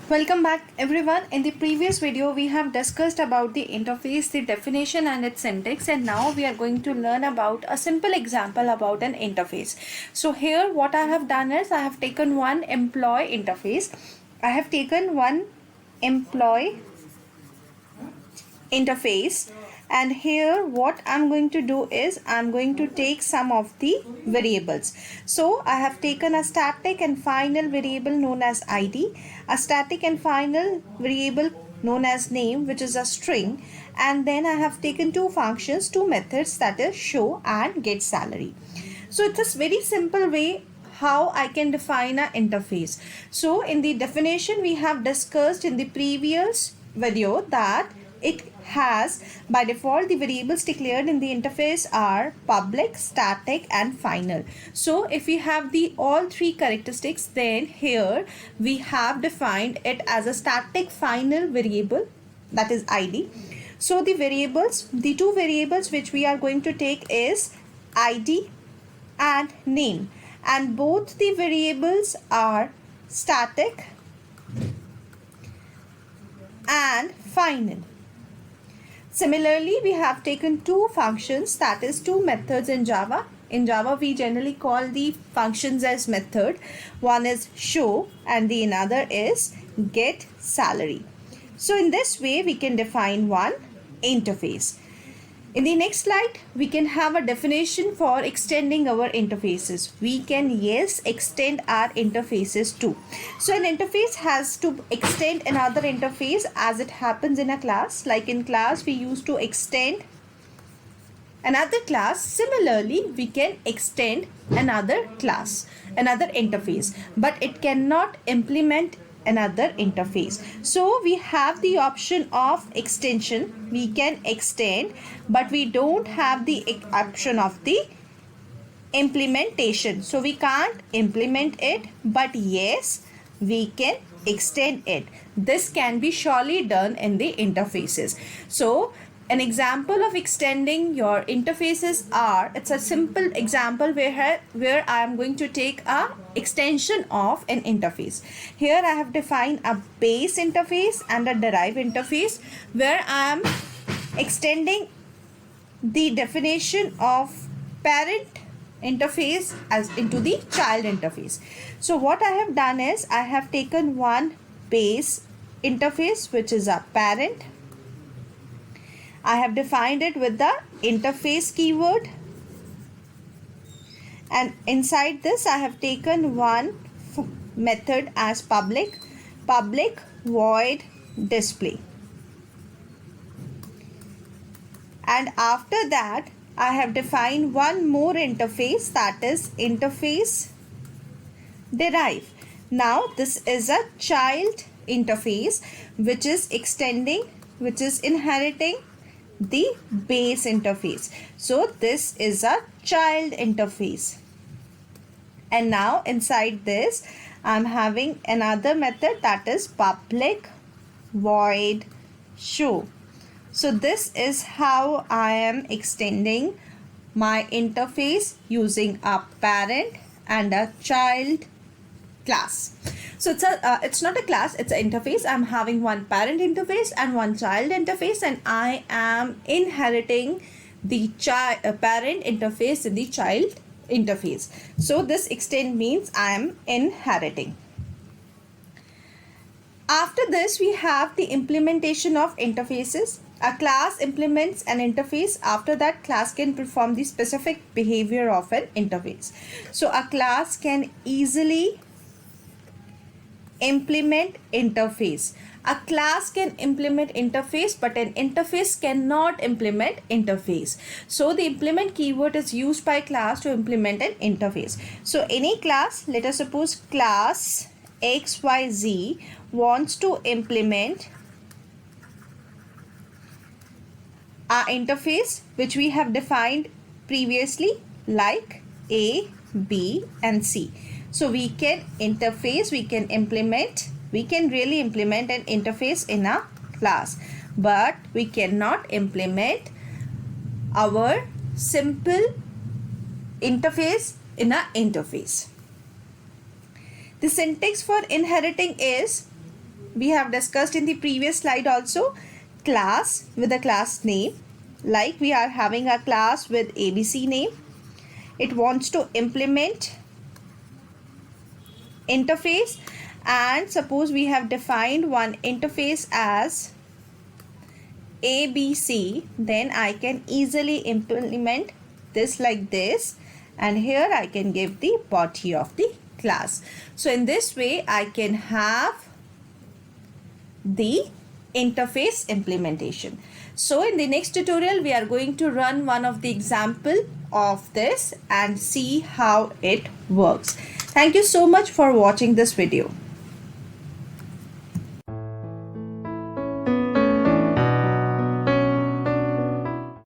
Welcome back everyone. In the previous video we have discussed about the interface, the definition and its syntax, and now we are going to learn about a simple example about an interface. So here what I have done is I have taken one employee interface. I have taken one employee interface, and here what I'm going to do is I'm going to take some of the variables. So I have taken a static and final variable known as id, a static and final variable known as name, which is a string, and then I have taken two functions, two methods, that is show and get salary. So it's a very simple way how I can define an interface. So in the definition we have discussed in the previous video that it has by default the variables declared in the interface are public, static and final. So if we have the all three characteristics, then here we have defined it as a static final variable, that is id. So the variables, the two variables which we are going to take is id and name, and both the variables are static and final. Similarly, we have taken two functions, that is two methods in Java. In Java, we generally call the functions as method. One is show and the another is get salary. So in this way, we can define one interface. In the next slide, we can have a definition for extending our interfaces. We can, yes, extend our interfaces too. So an interface has to extend another interface as it happens in a class. Like in class, we used to extend another class. Similarly, we can extend another class, another interface, but it cannot implement another interface. So we have the option of extension. We can extend, but we don't have the option of the implementation. So we can't implement it, but yes, we can extend it. This can be surely done in the interfaces. So an example of extending your interfaces are, it's a simple example where I am going to take a extension of an interface. Here I have defined a base interface and a derived interface where I am extending the definition of parent interface as into the child interface. So what I have done is I have taken one base interface which is a parent. I have defined it with the interface keyword, and inside this I have taken one method as public void display, and after that I have defined one more interface, that is interface derive. Now this is a child interface which is extending, which is inheriting the base interface. So this is a child interface, and now inside this I'm having another method, that is public void show. So this is how I am extending my interface using a parent and a child class. So it's not a class, it's an interface. I'm having one parent interface and one child interface, and I am inheriting the parent interface in the child interface. So this extend means I am inheriting. After this, we have the implementation of interfaces. A class implements an interface. After that, class can perform the specific behavior of an interface. So a class can easily implement interface. A class can implement interface, but an interface cannot implement interface. So the implement keyword is used by class to implement an interface. So any class, let us suppose class XYZ wants to implement our interface which we have defined previously, like A, B and C. So we can interface, we can really implement an interface in a class, but we cannot implement our simple interface in a interface. The syntax for inheriting is we have discussed in the previous slide also, class with a class name. Like we are having a class with ABC name. It wants to implement interface, and suppose we have defined one interface as ABC, then I can easily implement this like this, and here I can give the body of the class. So in this way I can have the interface implementation. So in the next tutorial we are going to run one of the example of this and see how it works. Thank you so much for watching this video.